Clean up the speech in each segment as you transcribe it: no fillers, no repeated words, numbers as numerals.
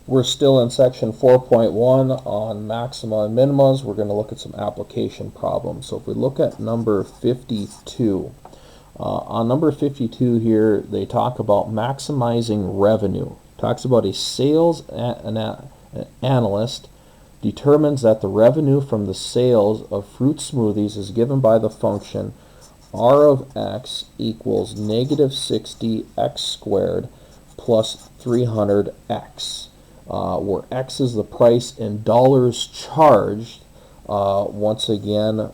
We're still in section 4.1 on maxima and minimas. We're going to look at some application problems. So if we look at number 52, on number 52 here, they talk about maximizing revenue. Talks about a sales analyst determines that the revenue from the sales of fruit smoothies is given by the function r of x equals negative 60 x squared plus 300x, where x is the price in dollars charged, once again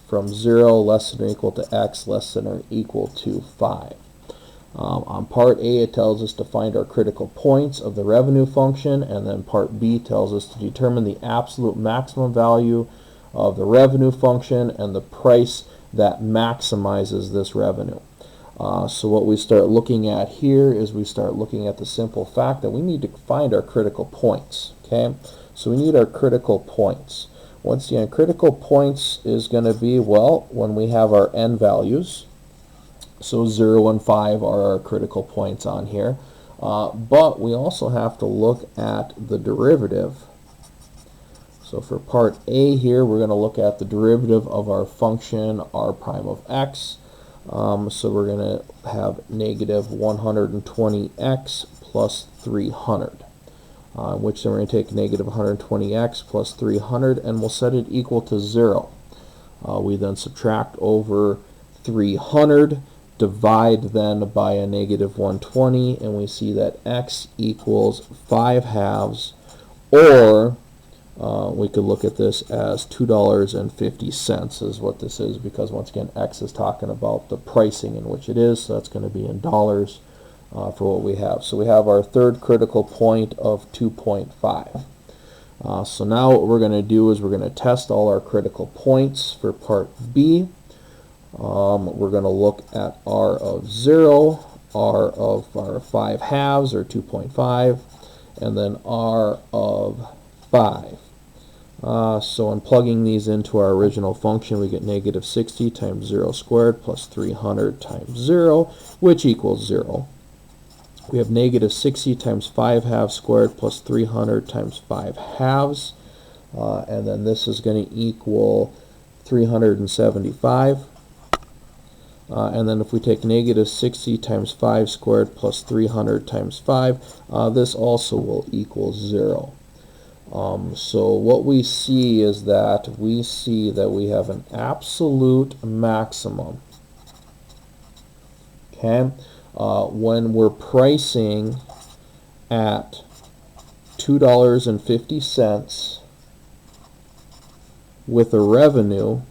from 0 less than or equal to x less than or equal to 5. On part A, it tells us to find our critical points of the revenue function, and then part B tells us to determine the absolute maximum value of the revenue function and the price that maximizes this revenue. So what we start looking at here is we start looking at the simple fact that we need to find our critical points. Okay, so we need our critical points. Once again, critical points is going to be, well, when we have our n values. So 0 and 5 are our critical points on here. But we also have to look at the derivative. So for part A here, we're going to look at the derivative of our function r prime of x. So we're going to have negative 120x plus 300. Which then we're going to take negative 120x plus 300 and we'll set it equal to 0. We then subtract over 300, divide then by a negative 120, and we see that x equals 5 halves, or we could look at this as $2.50 is what this is, because once again x is talking about the pricing in which it is, so that's going to be in dollars for what we have. So we have our third critical point of 2.5. So now what we're going to do is we're going to test all our critical points for part B. We're going to look at r of 0, r of our 5 halves, or 2.5, and then r of 5. So in plugging these into our original function, we get negative 60 times 0 squared plus 300 times 0, which equals 0. We have negative 60 times 5 halves squared plus 300 times 5 halves, and then this is going to equal 375. And then if we take negative 60 times 5 squared plus 300 times 5, this also will equal 0. So what we see is that we have an absolute maximum, okay, when we're pricing at $2.50 with a revenue,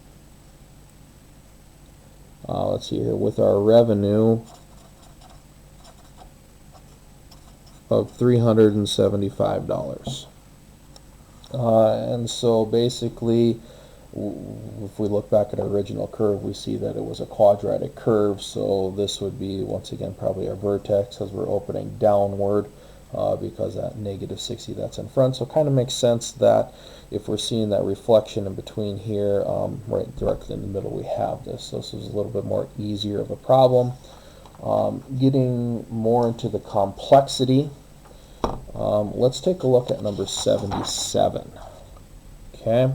let's see here, with our revenue of $375. And so basically, if we look back at our original curve, we see that it was a quadratic curve, so this would be, once again, probably our vertex as we're opening downward, because that negative 60 that's in front. So it kind of makes sense that if we're seeing that reflection in between here, right directly in the middle, we have this. So this is a little bit more easier of a problem. Getting more into the complexity, let's take a look at number 77. Okay.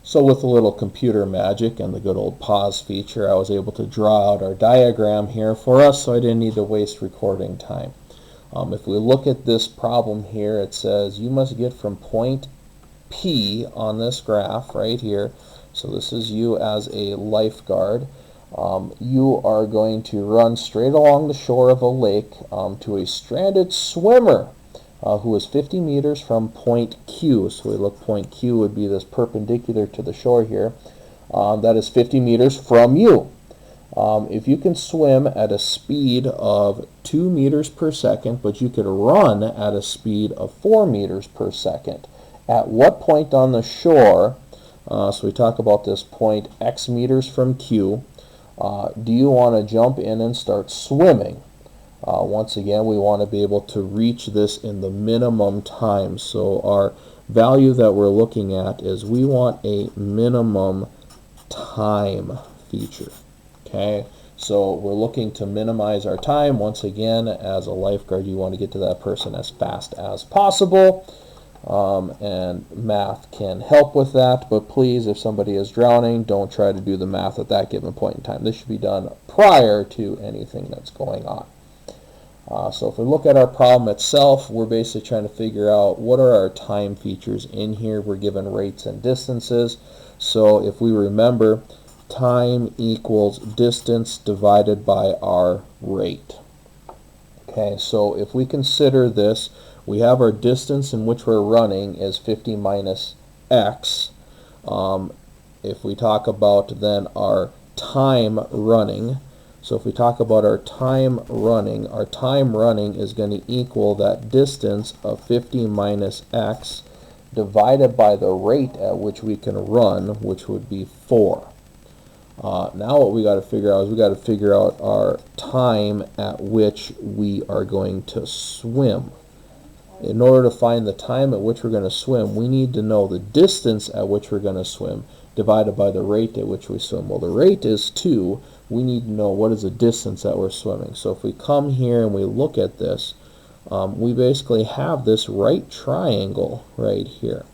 So with a little computer magic and the good old pause feature, I was able to draw out our diagram here for us, so I didn't need to waste recording time. If we look at this problem here, it says you must get from point P on this graph right here. So this is you as a lifeguard. You are going to run straight along the shore of a lake to a stranded swimmer who is 50 meters from point Q. So we look, point Q would be this perpendicular to the shore here. That is 50 meters from you. If you can swim at a speed of 2 meters per second, but you could run at a speed of 4 meters per second, at what point on the shore, so we talk about this point X meters from Q, do you want to jump in and start swimming? Once again, we want to be able to reach this in the minimum time. So our value that we're looking at is we want a minimum time feature. Okay, So we're looking to minimize our time. Once again, as a lifeguard, you want to get to that person as fast as possible. And math can help with that, but please, if somebody is drowning, don't try to do the math at that given point in time. This should be done prior to anything that's going on. So if we look at our problem itself, we're basically trying to figure out what are our time features in here. We're given rates and distances. So if we remember, time equals distance divided by our rate. Okay, so if we consider this, we have our distance in which we're running is 50 minus x. If we talk about then our time running, so if we talk about our time running is going to equal that distance of 50 minus x divided by the rate at which we can run, which would be 4. Now what we got to figure out is we got to figure out our time at which we are going to swim. In order to find the time at which we're going to swim, we need to know the distance at which we're going to swim divided by the rate at which we swim. Well, the rate is 2. We need to know what is the distance that we're swimming. So if we come here and we look at this, we basically have this right triangle right here,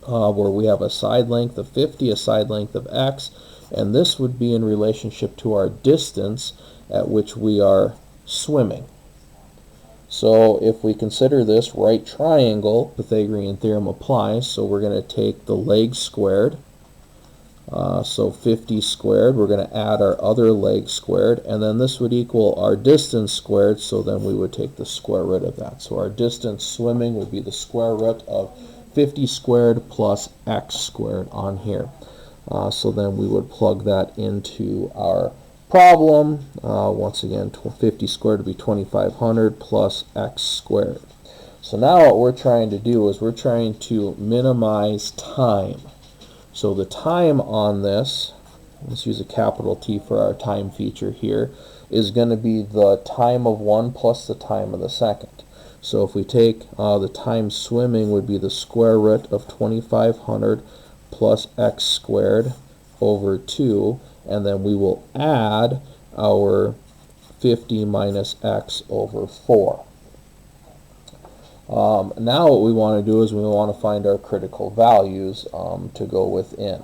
where we have a side length of 50, a side length of x, and this would be in relationship to our distance at which we are swimming. So if we consider this right triangle, Pythagorean theorem applies, so we're going to take the legs squared. So 50 squared, we're going to add our other leg squared, and then this would equal our distance squared, so then we would take the square root of that. So our distance swimming would be the square root of 50 squared plus x squared on here. So then we would plug that into our problem. Once again, 50 squared would be 2500 plus x squared. So now what we're trying to do is we're trying to minimize time. So the time on this, let's use a capital T for our time feature here, is going to be the time of one plus the time of the second. So if we take the time swimming would be the square root of 2500 plus x squared over 2, and then we will add our 50 minus x over 4. Now what we want to do is we want to find our critical values to go within.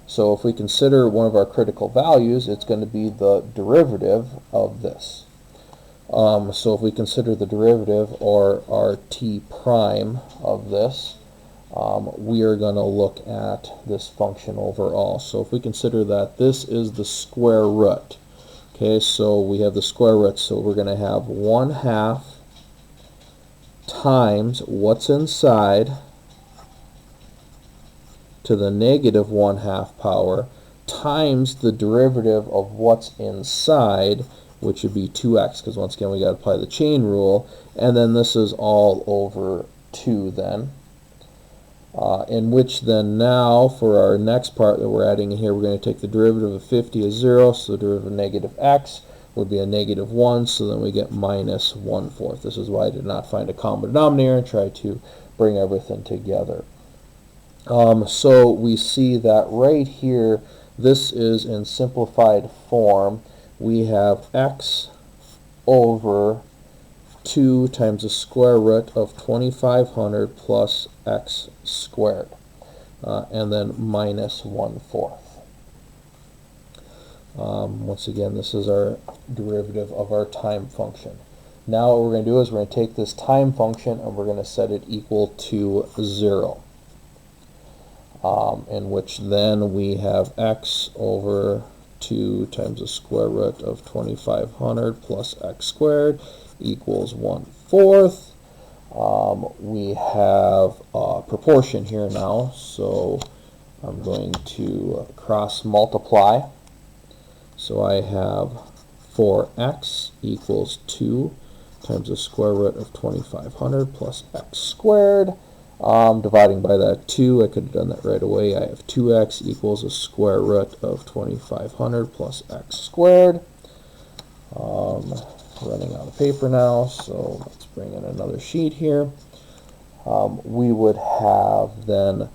So if we consider one of our critical values, it's going to be the derivative of this. So if we consider the derivative, or our t prime of this, we are going to look at this function overall. So if we consider that this is the square root, okay, so we have the square root, so we're going to have 1/2 times what's inside to the negative 1/2 power times the derivative of what's inside, which would be 2x, because once again we got to apply the chain rule, and then this is all over 2 then. In which then now for our next part that we're adding in here, we're going to take the derivative of 50 as 0, so the derivative of negative x would be a negative 1, so then we get minus 1/4. This is why I did not find a common denominator and try to bring everything together. So we see that right here, this is in simplified form. We have x over 2 times the square root of 2500 plus x squared, and then minus 1/4. Once again, this is our derivative of our time function. Now what we're going to do is we're going to take this time function and we're going to set it equal to 0, in which then we have x over 2 times the square root of 2500 plus x squared equals 1/4. We have a proportion here now, so I'm going to cross multiply. So I have 4x equals 2 times the square root of 2500 plus x squared. Dividing by that 2, I could have done that right away. I have 2x equals the square root of 2500 plus x squared. Running out of paper now, so let's bring in another sheet here. We would have then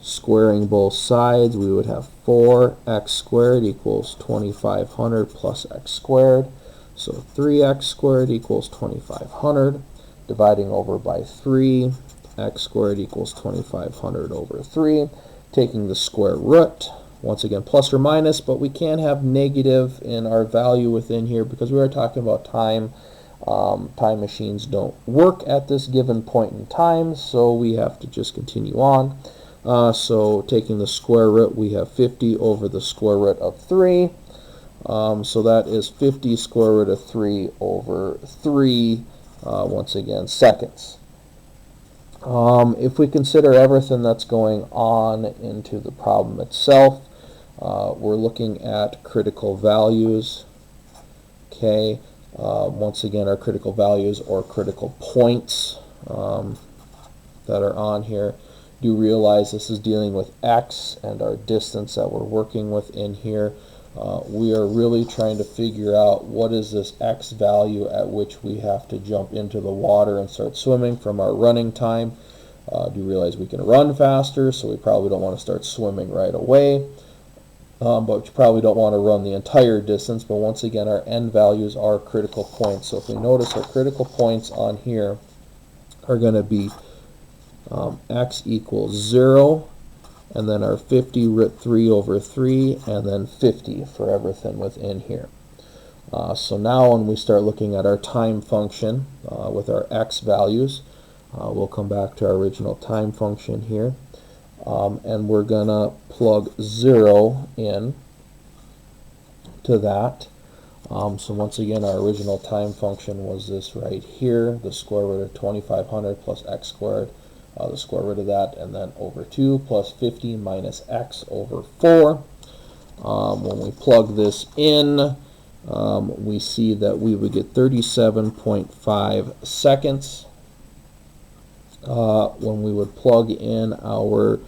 Squaring both sides, we would have 4x squared equals 2500 plus x squared. So 3x squared equals 2500. Dividing over by 3, x squared equals 2500 over 3. Taking the square root, once again plus or minus, but we can't have negative in our value within here because we are talking about time. Time machines don't work at this given point in time, so we have to just continue on. So taking the square root, we have 50 over the square root of 3. So that is 50 square root of 3 over 3, once again, seconds. If we consider everything that's going on into the problem itself, we're looking at critical values. Okay. Once again, our critical values or critical points that are on here. Do realize this is dealing with x and our distance that we're working with in here. We are really trying to figure out what is this x value at which we have to jump into the water and start swimming from our running time. Do realize we can run faster, so we probably don't want to start swimming right away. But you probably don't want to run the entire distance. But once again, our end values are critical points. So if we notice, our critical points on here are going to be x equals 0, and then our 50 root 3 over 3, and then 50 for everything within here. So now when we start looking at our time function with our x values, we'll come back to our original time function here. And we're going to plug 0 in to that. So once again, our original time function was this right here, the square root of 2500 plus x squared, the square root of that, and then over 2 plus 50 minus x over 4. When we plug this in, we see that we would get 37.5 seconds. When we would plug in our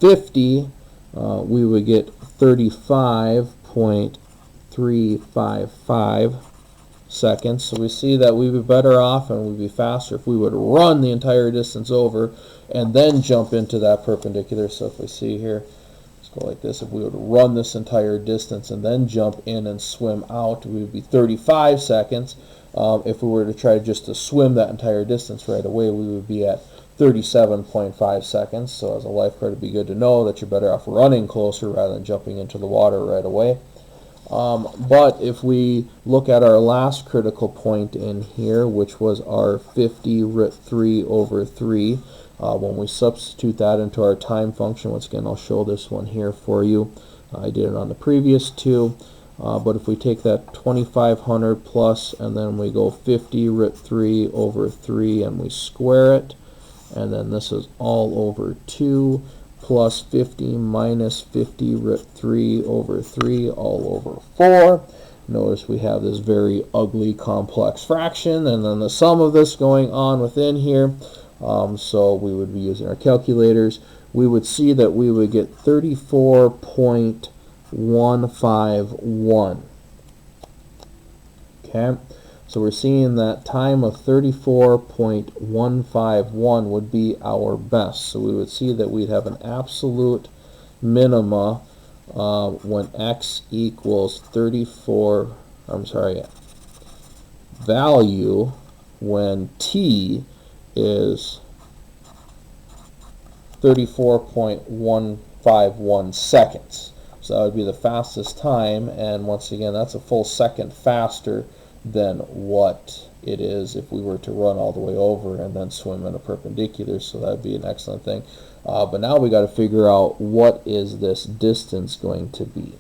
50, we would get 35.355 seconds. So we see that we'd be better off and we'd be faster if we would run the entire distance over and then jump into that perpendicular. So if we see here, let's go like this. If we would run this entire distance and then jump in and swim out, we would be 35 seconds. If we were to try just to swim that entire distance right away, we would be at 37.5 seconds. So as a lifeguard, it'd be good to know that you're better off running closer rather than jumping into the water right away. But if we look at our last critical point in here, which was our 50 root 3 over 3, when we substitute that into our time function, once again, I'll show this one here for you. I did it on the previous two. But if we take that 2500 plus and then we go 50 root 3 over 3 and we square it, and then this is all over 2 plus 50 minus 50 root 3 over 3 all over 4. Notice we have this very ugly complex fraction, and then the sum of this going on within here. So we would be using our calculators. We would see that we would get 34.151. Okay, so we're seeing that time of 34.151 would be our best. So we would see that we'd have an absolute minima when x equals 34, value when t is 34.151 seconds. So that would be the fastest time, and once again, that's a full second faster than what it is if we were to run all the way over and then swim in a perpendicular. So that would be an excellent thing. But now we got to figure out what is this distance going to be.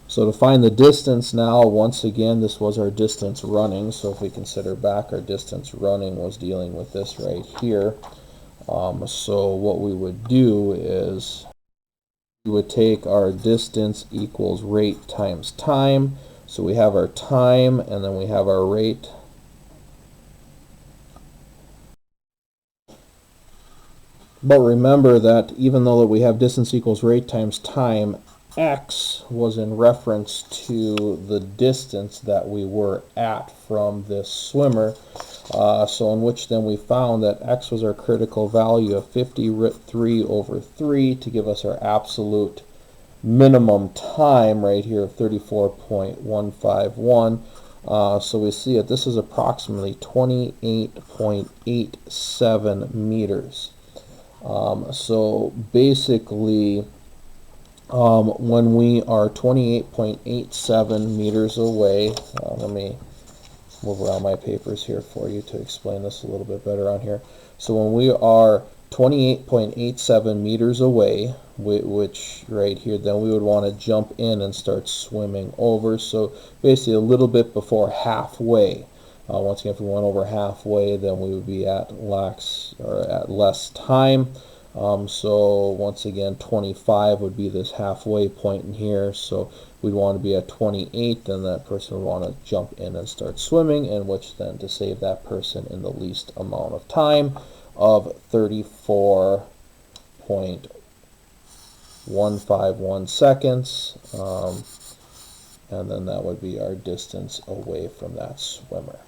So to find the distance now, once again, this was our distance running. So if we consider back, our distance running was dealing with this right here. So what we would do is we would take our distance equals rate times time. So we have our time and then we have our rate. But remember that even though that we have distance equals rate times time, x was in reference to the distance that we were at from this swimmer. So in which then we found that x was our critical value of 50 root 3 over 3 to give us our absolute minimum time right here of 34.151. So we see that this is approximately 28.87 meters. So basically, when we are 28.87 meters away, let me move around my papers here for you to explain this a little bit better on here. So when we are 28.87 meters away, which right here, then we would want to jump in and start swimming over. So basically a little bit before halfway. Once again, if we went over halfway, then we would be at less time. So once again, 25 would be this halfway point in here. So we'd want to be at 28, then that person would want to jump in and start swimming, and which then to save that person in the least amount of time of 34.151 seconds. And then that would be our distance away from that swimmer.